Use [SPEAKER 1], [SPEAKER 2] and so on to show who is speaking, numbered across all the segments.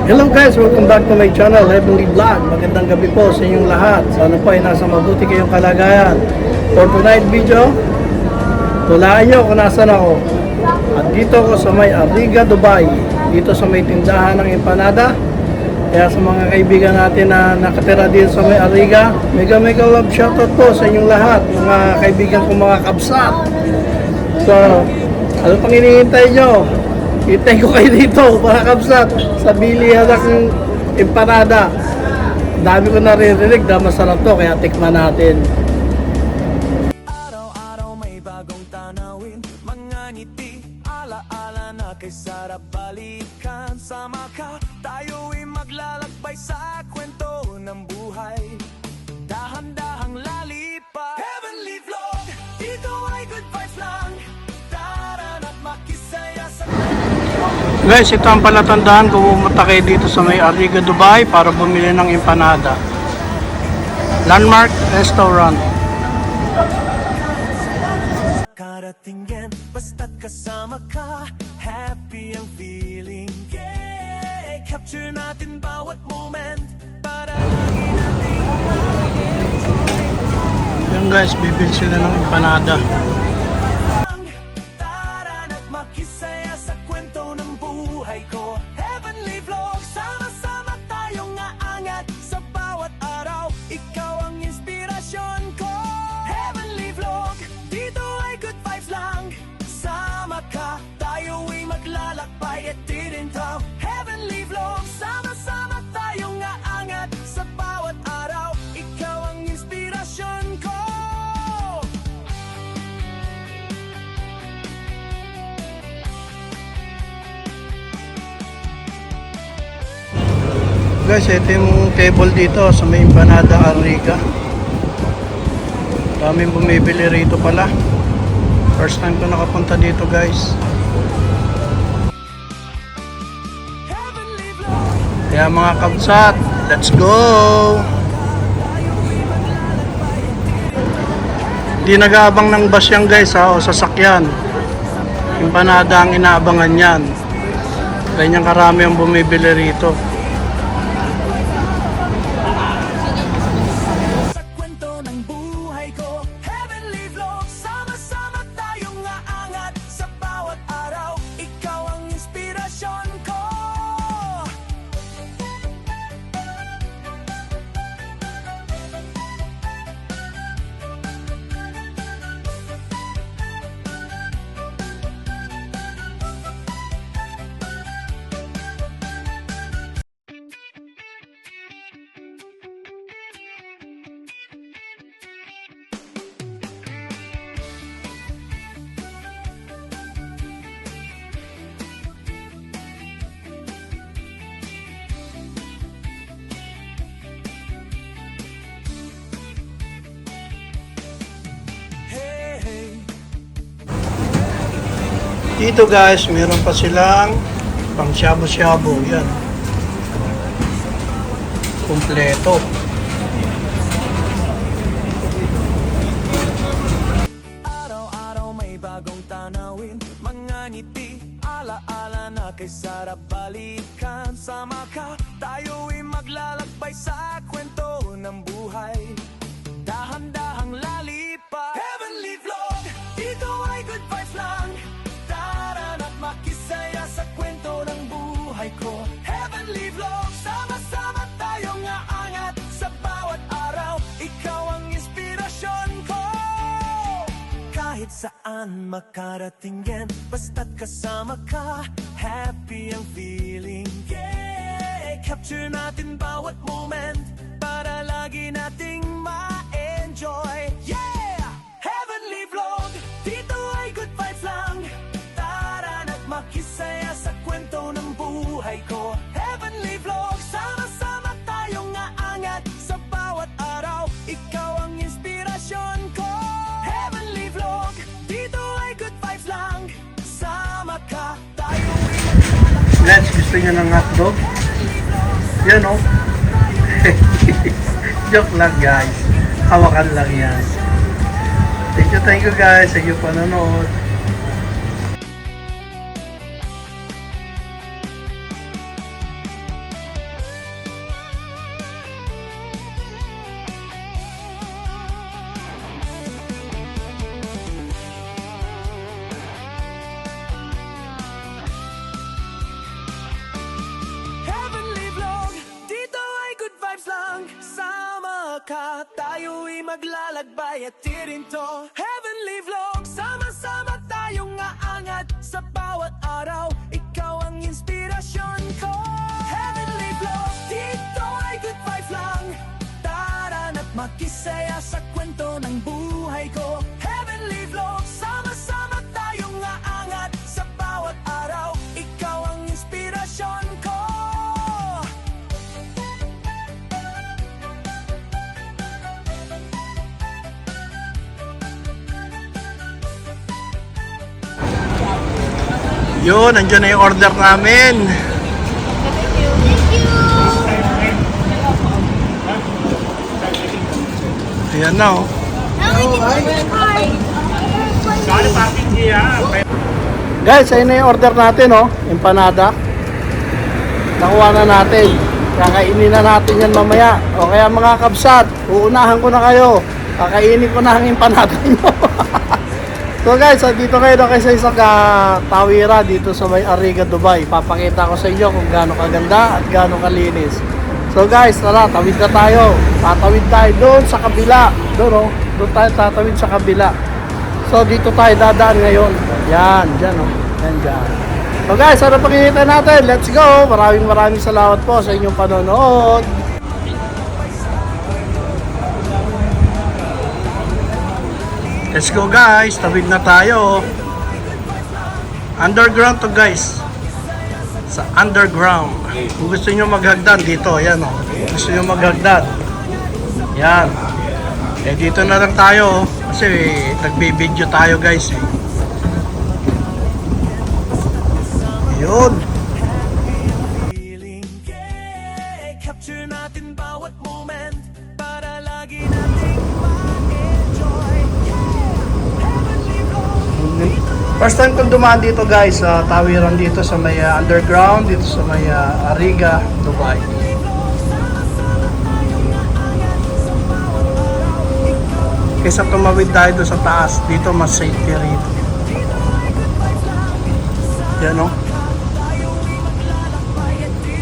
[SPEAKER 1] Hello guys, welcome back to my channel, Heavenly Vlog. Magandang gabi po sa inyong lahat. Sana po ay nasa mabuti kayong kalagayan. For tonight video, tulaan nyo kung nasan ako. At dito ako sa may Arriga, Dubai. Dito sa may tindahan ng empanada. Kaya sa mga kaibigan natin na nakatira dito sa may Arriga, mega love shoutout po sa inyong lahat. Mga kaibigan kong mga kabsat. So, ano pang hinihintay nyo? Itay ko kayo dito, mga kabsat, sa bilihan ng empanada. Dami ko naririnig na masarap to, kaya tikman natin.
[SPEAKER 2] Araw-araw may bagong tanawin, mga ngiti, ala-ala na kay sarap balikan. Sama ka, tayo'y maglalakbay sa kwento ng buhay. Dahan-dahang lalipad, Heavenly Vlog, dito ay good vibes lang. Tara na't makisaya sa
[SPEAKER 1] Guys, ito ang palatandaan kung pumunta kayo dito sa may Arriga, Dubai para bumili ng empanada. Landmark Restaurant.
[SPEAKER 2] karatingin, basta't kasama ka, happy ang feeling. Yeah, capture natin bawat moment para lagi natin
[SPEAKER 1] Yan guys, bibili sila ng empanada.
[SPEAKER 2] tara na't makisaya sa kwento ng buhay ko. Heavenly Vlog, sama-sama tayong aangat sa bawat araw. Ikaw ang inspirasyon ko. Heavenly Vlog, dito ay good vibes lang. Sama ka, tayo'y maglalakbay at titintaw. Heavenly Vlog, sama-sama tayong aangat sa bawat araw. Ikaw ang inspirasyon ko.
[SPEAKER 1] Guys, ito yung table dito sa may empanada Arriga. Daming bumibili rito pala. First time ko nakapunta dito guys.
[SPEAKER 2] Heavenly Vlog,
[SPEAKER 1] Kaya mga kabsat, let's go! Hindi nag-aabang ng bus yan guys ha, o sasakyan. Empanada ang inaabangan yan. Ganyan karami ang bumibili rito.
[SPEAKER 2] sa kwento ng buhay ko. Heavenly Vlog, sama-sama tayong aangat sa bawat araw. Ikaw ang inspirasyon ko. Hey, hey.
[SPEAKER 1] Dito guys, meron pa silang pang shabu-shabu. Yan. Kompleto.
[SPEAKER 2] Araw-araw may bagong tanawin, mga ngiti, ala-ala na kay sarap balikan. Sama ka, tayo'y maglalakbay sa kwento ng buhay. Dahan-dahang lalipad, Heavenly Vlog, dito ay good vibes lang. Tara na't makisaya sa kwento ng buhay ko. Heavenly Vlog, sama-sama tayong aangat sa bawat araw. Ikaw ang inspirasyon ko. Kahit saan makaratingin, basta't kasama ka, happy ang feeling. Yeah, capture natin bawat moment para lagi nating ma-enjoy. Yeah, Heavenly Vlog, dito ay good vibes lang. Tara na't makisaya sa kwento ng buhay ko. Heavenly Vlog, sama-sama tayong aangat sa bawat araw. Ikaw ang inspirasyon ko. Heavenly Vlog, dito ay good vibes lang. Sama ka, tayo'y maglalakbay.
[SPEAKER 1] Guys, gusto nyo ng hotdog? Yan o. Joke lang guys. Hawakan lang yan. Thank you guys sa iyong panonood.
[SPEAKER 2] ka, tayo'y maglalakbay at tirinto. Heavenly vlog, sama-sama tayong aangat sa bawat araw. Ikaw ang inspirasyon ko. Heavenly vlog, dito ay good vibes lang. Tara na't makisaya sa kwento ng buhay ko. Heavenly vlog, sama-sama tayong aangat sa bawat araw. Ikaw ang inspirasyon ko.
[SPEAKER 1] Yun, nandiyan na yung order namin. Ayan na, oh. Guys, ayun na yung order natin, oh. Empanada. Nakuha na natin. Kakainin na natin yan mamaya. O kaya mga kabsat, uunahan ko na kayo. Kakainin ko na ang empanada nyo. So guys, dito kayo na sa isang tawira dito sa may Ariga, Dubai. Papakita ko sa inyo kung gaano kaganda at gaano kalinis. So guys, tara, tawid na tayo. Tatawid tayo doon sa kabila. Doon, oh. Doon tayo tatawid sa kabila. So dito tayo dadaan ngayon. Yan, dyan, oh. Yan, dyan. So guys, ano pakikita natin? Let's go! Maraming salamat po sa inyong panonood. Let's go guys, tawid na tayo. Underground to guys. Sa underground. Kung gusto nyo maghagdan dito, ayan o. Gusto nyo maghagdan. Yan. Eh dito na lang tayo. Kasi nagbe-video tayo guys. Yun.
[SPEAKER 2] Capture natin bawat moment para lagi nating ma-enjoy. Heavenly vlog.
[SPEAKER 1] First time kong dumaan dito guys, sa tawiran dito sa may underground, dito sa may Ariga, Dubai. Kaysa tumawid tayo doon sa taas, dito mas safety rito. Yan o.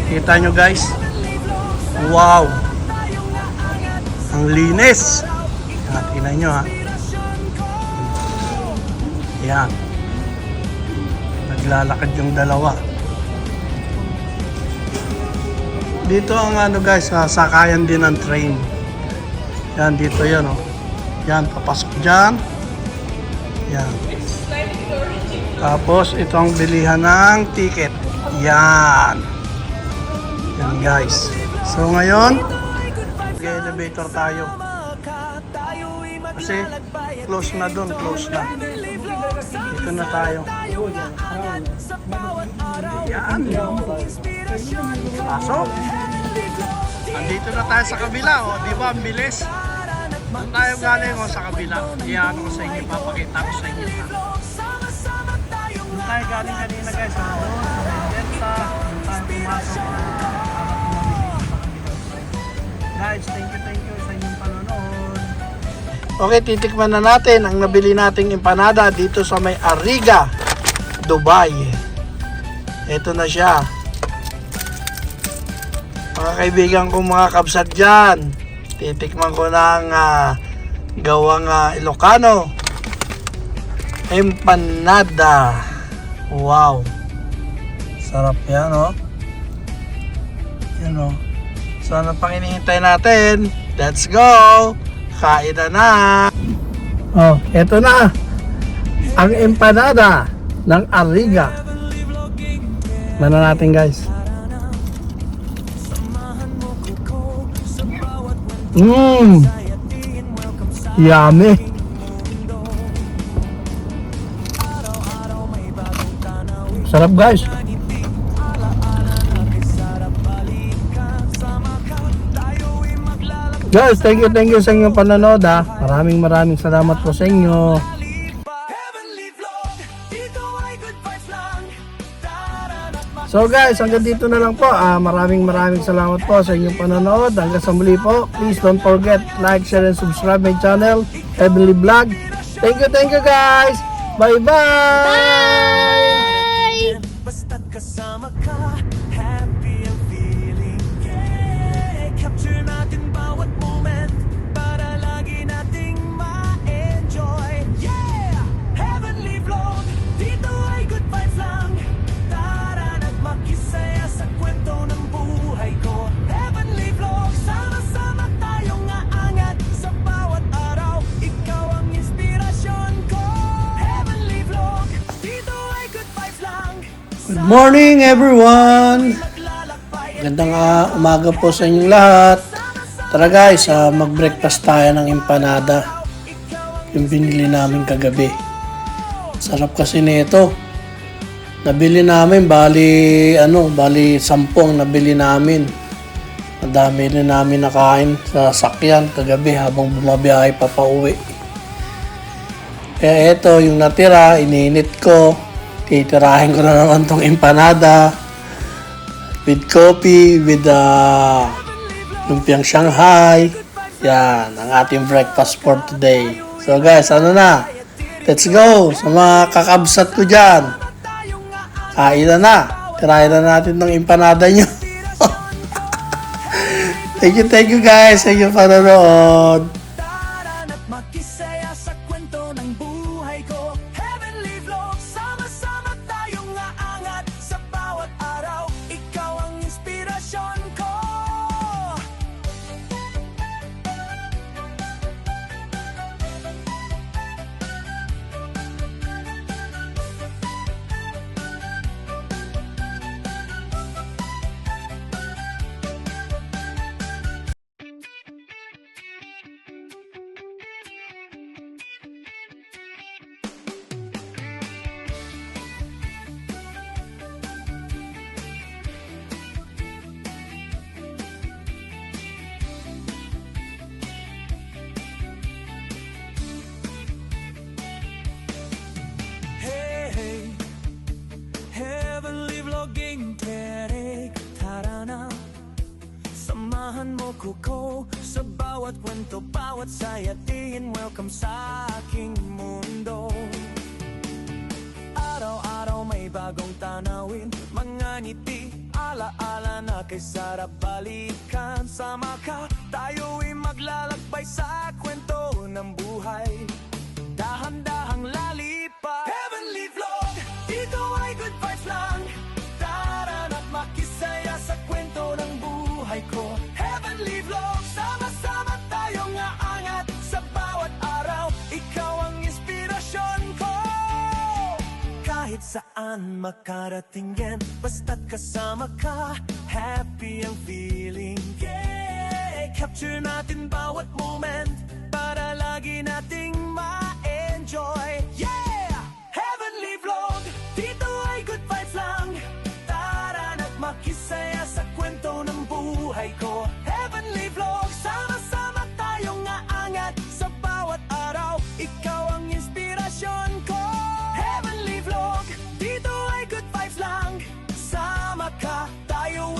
[SPEAKER 1] Kita nyo guys. Wow! Ang linis! Yan, tingnan nyo ha. Yan. Naglalakad yung dalawa. Dito ang ano guys, sakayan din ng train. Yan, dito yan oh. Yan, papasok dyan. Yan. Tapos, ito ang bilihan ng ticket. Yan. Yan guys. So ngayon, mag-elevator tayo. Kasi, close na dun, close na. Dito na tayo. Yan. Pasok. Andito na tayo sa kabila, oh. Di ba, ang bilis? Doon tayo galing, oh, sa kabila. Iyan ko sa inyo, papakita ko sa inyo. Doon tayo galing kanina, guys. Doon, sa may Delta. Doon tayo pumasok. Guys, thank you sa inyong panonood. Okay, titikman na natin ang nabili nating empanada dito sa may Ariga, Dubai. Ito na siya. Mga kaibigan kong mga kabsat dyan, titikman ko ng gawang Ilocano. Empanada. Wow. Sarap yan, oh. Yan, oh. So, ano pang inihintay natin? Let's go! Kain na! Oh, eto na! Ang empanada ng Ariga. Mana natin guys. Yummy! Sarap guys! Guys, thank you sa inyong panonood ha. Maraming salamat po sa inyo.
[SPEAKER 2] Heavenly vlog, dito ay good vibes lang. Tara na't
[SPEAKER 1] So guys, hanggang dito na lang po. Maraming salamat po sa inyong panonood. Hanggang sa muli po. Please don't forget, like, share, and subscribe my channel, Heavenly Vlog. Thank you guys. Bye-bye!
[SPEAKER 2] basta't kasama ka, happy ang feeling. Yeah, capture natin bawat moment
[SPEAKER 1] morning everyone! Magandang umaga po sa inyong lahat. Tara guys, mag-breakfast tayo ng empanada. Yung binili namin kagabi. Sarap kasi nito. Nabili namin, bali 10 ang nabili namin. Madami rin namin nakain sa sakyan kagabi habang bumabiyahe pa pauwi. Kaya ito, yung natira, ininit ko. Titirahin ko na naman tong empanada. With coffee, with lumpiang Shanghai. Yan, ang ating breakfast for today. So guys, let's go sa mga kakabsat ko dyan. Kain na. Tirahin na natin ng empanada nyo. Thank you guys. Thank you for nanood.
[SPEAKER 2] Daraan at makisaya sa kwento ng buhay ko. Heavenly vlog, sama-sama tayong aangat sa bawat araw. Ikaw ang inspirasyon ko. Hey, Heavenly Vlogging, tara na. Samahan mo ko sa bawat kwento, bawat saya, tingin welcome sa aking mundo. Araw-araw may bagong tanawin, mga ngiti, ala-ala na kay sarap balikan. Sama ka, tayo'y maglalakbay sa kwento ng buhay. Dahan-dahang lalipat. Heavenly Vlog, dito ay good vibes lang. Tara na't makisaya sa kwento ng buhay ko. Heavenly Vlog, sama-sama tayong aangat sa bawat araw. Ikaw ang inspirasyon ko. Kahit saan makarating yan, basta't kasama ka, happy ang feeling. Yeah, capture natin bawat moment para lagi nating